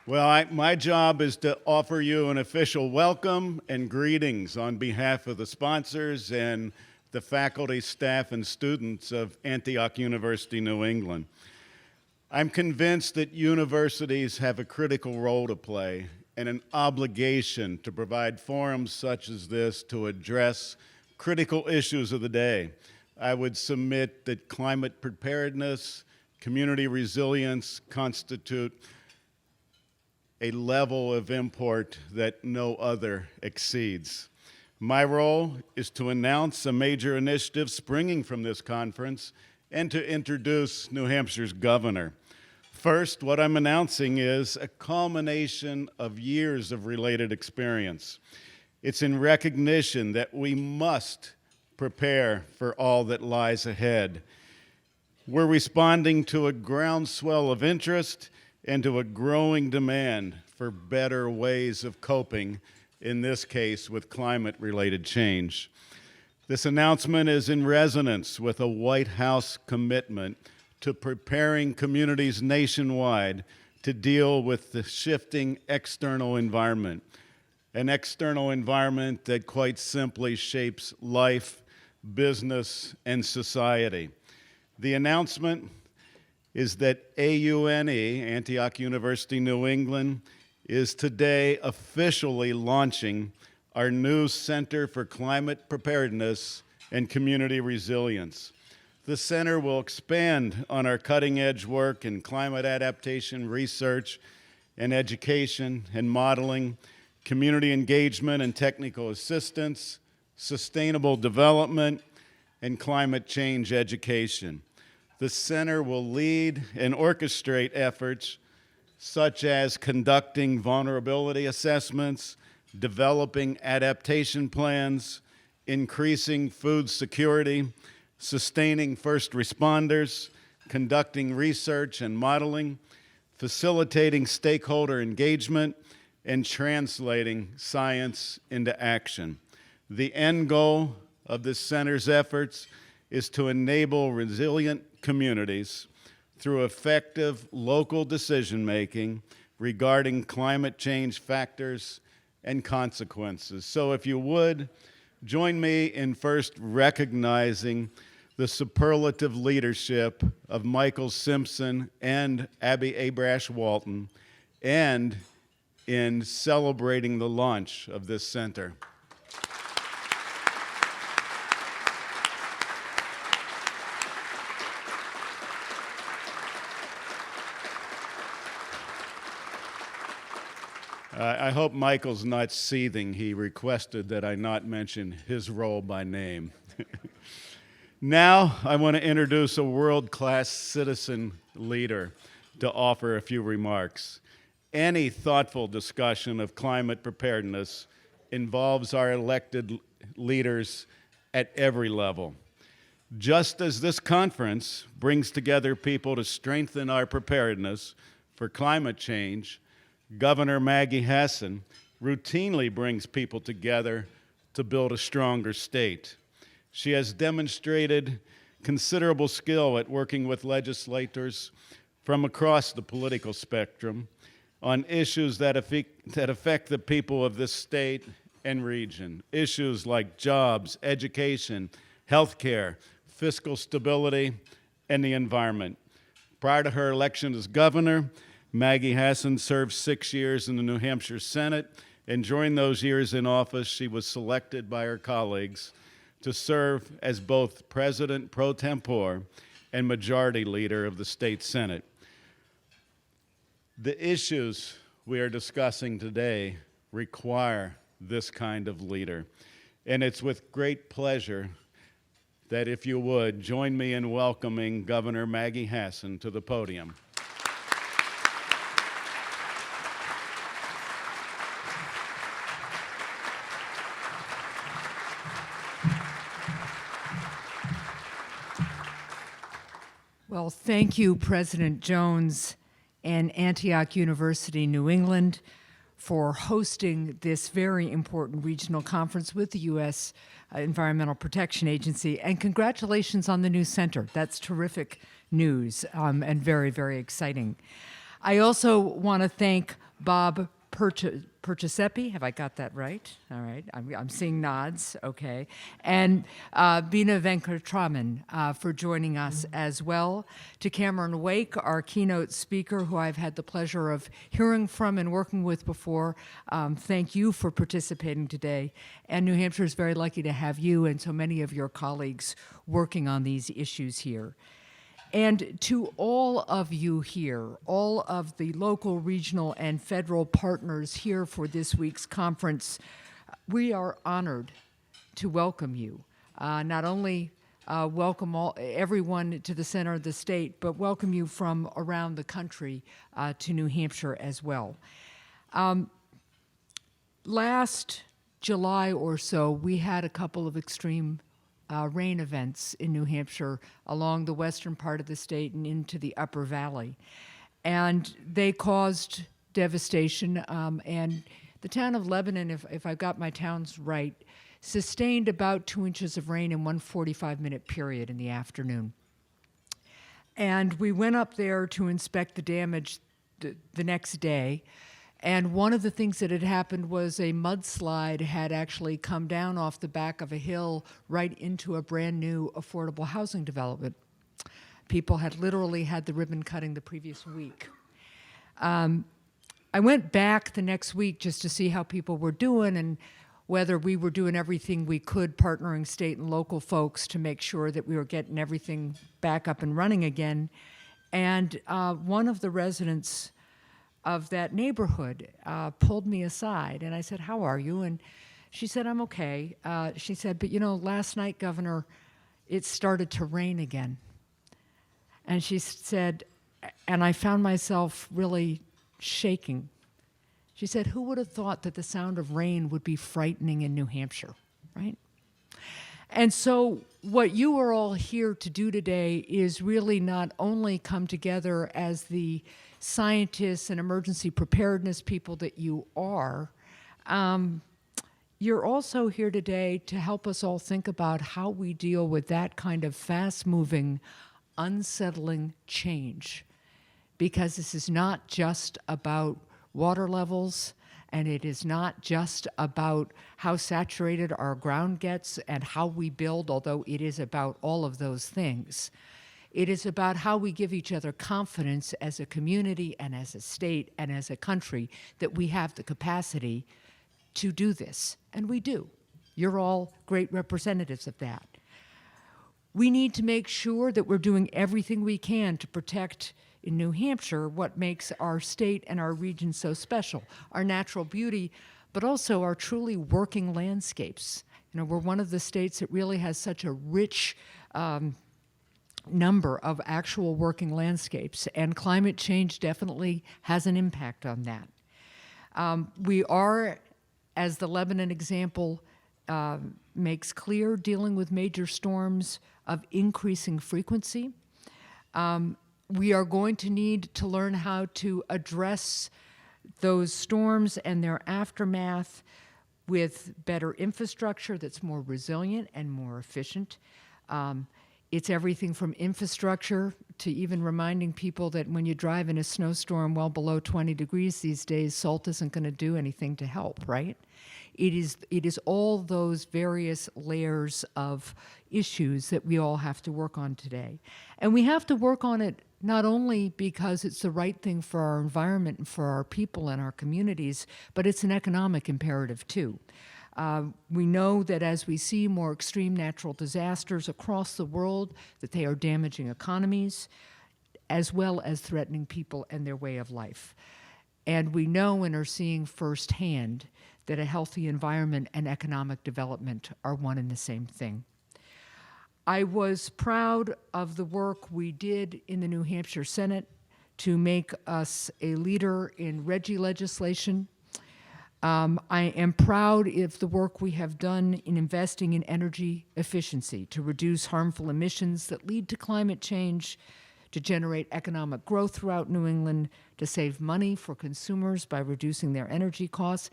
Well, my job is to offer you an official welcome and greetings on behalf of the sponsors and the faculty, staff, and students of Antioch University, New England. I'm convinced that universities have a critical role to play and an obligation to provide forums such as this to address critical issues of the day. I would submit that climate preparedness, community resilience constitute a level of import that no other exceeds. My role is to announce a major initiative springing from this conference and to introduce New Hampshire's governor. First, what I'm announcing is a culmination of years of related experience. It's in recognition that we must prepare for all that lies ahead. We're responding to a groundswell of interest and to a growing demand for better ways of coping, in this case with climate-related change. This announcement is in resonance with a White House commitment to preparing communities nationwide to deal with the shifting external environment, an external environment that quite simply shapes life, business, and society. The announcement is that AUNE, Antioch University, New England, is today officially launching our new Center for Climate Preparedness and Community Resilience. The center will expand on our cutting-edge work in climate adaptation research and education and modeling, community engagement and technical assistance, sustainable development, and climate change education. The center will lead and orchestrate efforts such as conducting vulnerability assessments, developing adaptation plans, increasing food security, sustaining first responders, conducting research and modeling, facilitating stakeholder engagement, and translating science into action. The end goal of this center's efforts is to enable resilient communities through effective local decision-making regarding climate change factors and consequences. So if you would, join me in first recognizing the superlative leadership of Michael Simpson and Abby Abrash-Walton, and in celebrating the launch of this center. I hope Michael's not seething. He requested that I not mention his role by name. Now, I want to introduce a world-class citizen leader to offer a few remarks. Any thoughtful discussion of climate preparedness involves our elected leaders at every level. Just as this conference brings together people to strengthen our preparedness for climate change, Governor Maggie Hassan routinely brings people together to build a stronger state. She has demonstrated considerable skill at working with legislators from across the political spectrum on issues that affect the people of this state and region. Issues like jobs, education, healthcare, fiscal stability, and the environment. Prior to her election as governor, Maggie Hassan served 6 years in the New Hampshire Senate, and during those years in office, she was selected by her colleagues to serve as both President pro tempore and Majority Leader of the state Senate. The issues we are discussing today require this kind of leader, and it's with great pleasure that, if you would, join me in welcoming Governor Maggie Hassan to the podium. Well, thank you, President Jones and Antioch University, New England, for hosting this very important regional conference with the U.S. Environmental Protection Agency. And congratulations on the new center. That's terrific news and very, very exciting. I also want to thank Bob Percisepi. Have I got that right? All right. I'm seeing nods. Okay. And Bina Venkatraman for joining us as well. To Cameron Wake, our keynote speaker, who I've had the pleasure of hearing from and working with before. Thank you for participating today. And New Hampshire is very lucky to have you and so many of your colleagues working on these issues here. And to all of you here, all of the local, regional, and federal partners here for this week's conference, we are honored to welcome you. Not only welcome everyone to the center of the state, but welcome you from around the country to New Hampshire as well. Last July or so, we had a couple of extreme rain events in New Hampshire along the western part of the state and into the upper valley. And they caused devastation. And the town of Lebanon, if I've got my towns right, sustained about 2 inches of rain in one 45-minute period in the afternoon. And we went up there to inspect the damage the next day. And one of the things that had happened was a mudslide had actually come down off the back of a hill right into a brand new affordable housing development. People had literally had the ribbon cutting the previous week. I went back the next week just to see how people were doing and whether we were doing everything we could, partnering state and local folks to make sure that we were getting everything back up and running again. And one of the residents of that neighborhood pulled me aside, and I said, "How are you?" And she said, "I'm okay." She said, "But you know, last night, Governor, it started to rain again." And she said, and I found myself really shaking. She said, "Who would have thought that the sound of rain would be frightening in New Hampshire, right?" And so what you are all here to do today is really not only come together as the scientists and emergency preparedness people that you are, you're also here today to help us all think about how we deal with that kind of fast-moving, unsettling change. Because this is not just about water levels, and it is not just about how saturated our ground gets and how we build, although it is about all of those things. It is about how we give each other confidence as a community and as a state and as a country that we have the capacity to do this. And we do. You're all great representatives of that. We need to make sure that we're doing everything we can to protect in New Hampshire what makes our state and our region so special, our natural beauty, but also our truly working landscapes. You know, we're one of the states that really has such a rich number of actual working landscapes, and climate change definitely has an impact on that. We are, as the Lebanon example makes clear, dealing with major storms of increasing frequency. We are going to need to learn how to address those storms and their aftermath with better infrastructure that's more resilient and more efficient. It's everything from infrastructure to even reminding people that when you drive in a snowstorm well below 20 degrees these days, salt isn't going to do anything to help, right? It is all those various layers of issues that we all have to work on today. And we have to work on it not only because it's the right thing for our environment and for our people and our communities, but it's an economic imperative too. We know that as we see more extreme natural disasters across the world, that they are damaging economies, as well as threatening people and their way of life. And we know and are seeing firsthand that a healthy environment and economic development are one and the same thing. I was proud of the work we did in the New Hampshire Senate to make us a leader in RGGI legislation. I am proud of the work we have done in investing in energy efficiency to reduce harmful emissions that lead to climate change, to generate economic growth throughout New England, to save money for consumers by reducing their energy costs,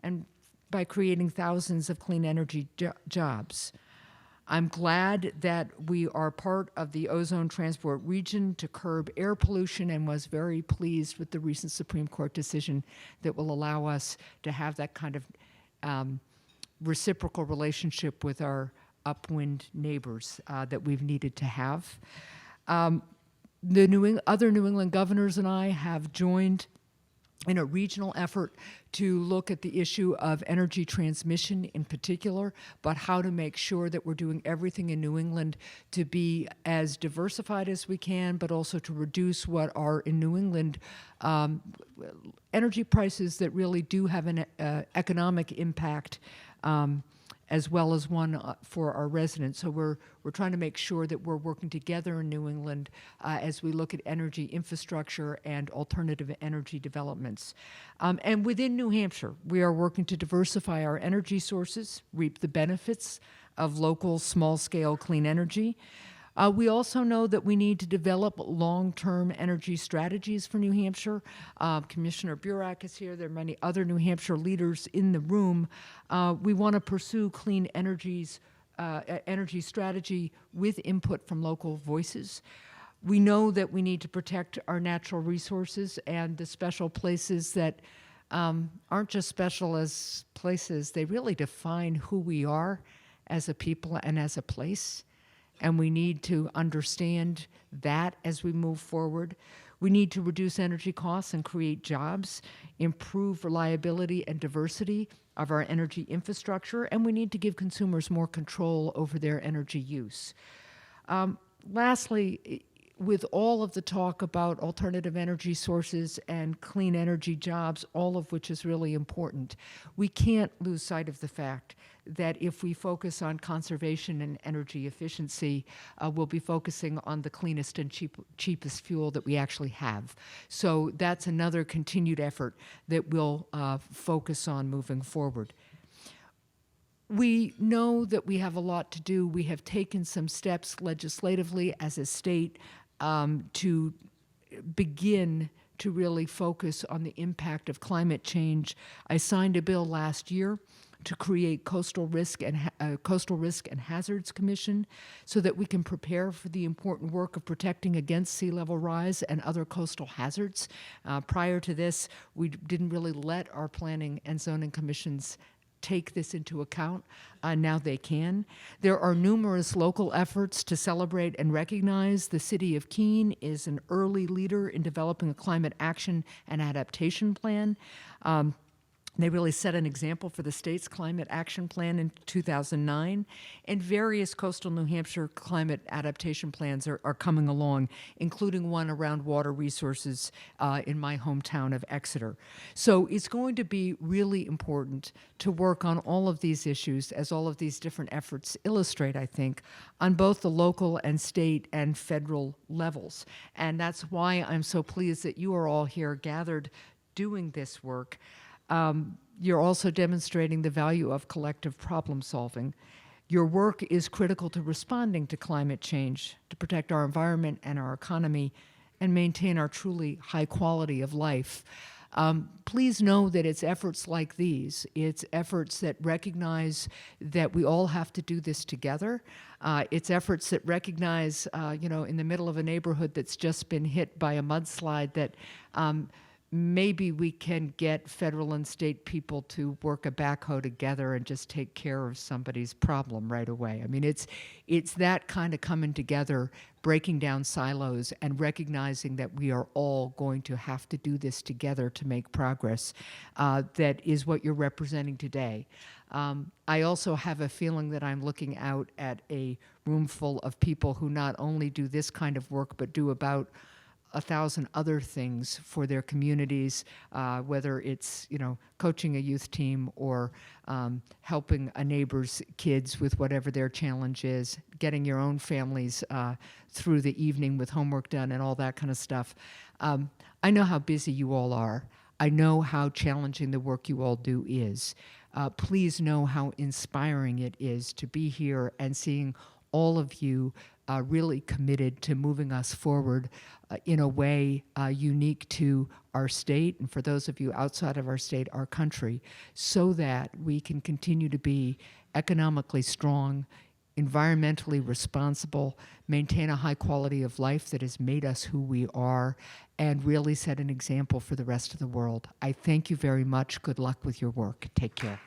and by creating thousands of clean energy jobs. I'm glad that we are part of the ozone transport region to curb air pollution, and was very pleased with the recent Supreme Court decision that will allow us to have that kind of reciprocal relationship with our upwind neighbors that we've needed to have. The other New England governors and I have joined in a regional effort to look at the issue of energy transmission in particular, but how to make sure that we're doing everything in New England to be as diversified as we can, but also to reduce what are in New England energy prices that really do have an economic impact, as well as one for our residents. So we're trying to make sure that we're working together in New England as we look at energy infrastructure and alternative energy developments. And within New Hampshire, we are working to diversify our energy sources, reap the benefits of local small-scale clean energy. We also know that we need to develop long-term energy strategies for New Hampshire. Commissioner Burak is here. There are many other New Hampshire leaders in the room. We want to pursue clean energy strategy with input from local voices. We know that we need to protect our natural resources and the special places that aren't just special as places. They really define who we are as a people and as a place. And we need to understand that as we move forward. We need to reduce energy costs and create jobs, improve reliability and diversity of our energy infrastructure, and we need to give consumers more control over their energy use. Lastly, with all of the talk about alternative energy sources and clean energy jobs, all of which is really important, we can't lose sight of the fact that if we focus on conservation and energy efficiency, we'll be focusing on the cleanest and cheapest fuel that we actually have. So that's another continued effort that we'll focus on moving forward. We know that we have a lot to do. We have taken some steps legislatively as a state to begin to really focus on the impact of climate change. I signed a bill last year to create Coastal Risk and Hazards Commission so that we can prepare for the important work of protecting against sea level rise and other coastal hazards. Prior to this, we didn't really let our planning and zoning commissions take this into account. Now they can. There are numerous local efforts to celebrate and recognize. The city of Keene is an early leader in developing a climate action and adaptation plan. They really set an example for the state's climate action plan in 2009, and various coastal New Hampshire climate adaptation plans are coming along, including one around water resources in my hometown of Exeter. So it's going to be really important to work on all of these issues, as all of these different efforts illustrate, I think, on both the local and state and federal levels. And that's why I'm so pleased that you are all here gathered doing this work. You're also demonstrating the value of collective problem solving. Your work is critical to responding to climate change, to protect our environment and our economy, and maintain our truly high quality of life. Please know that it's efforts like these, it's efforts that recognize that we all have to do this together. It's efforts that recognize, in the middle of a neighborhood that's just been hit by a mudslide, that maybe we can get federal and state people to work a backhoe together and just take care of somebody's problem right away. I mean, it's that kind of coming together, breaking down silos, and recognizing that we are all going to have to do this together to make progress. That is what you're representing today. I also have a feeling that I'm looking out at a room full of people who not only do this kind of work, but do about 1,000 other things for their communities, whether it's coaching a youth team or helping a neighbor's kids with whatever their challenge is, getting your own families through the evening with homework done and all that kind of stuff. I know how busy you all are. I know how challenging the work you all do is. Please know how inspiring it is to be here and seeing all of you really committed to moving us forward in a way unique to our state, and for those of you outside of our state, our country, so that we can continue to be economically strong, environmentally responsible, maintain a high quality of life that has made us who we are, and really set an example for the rest of the world. I thank you very much. Good luck with your work. Take care.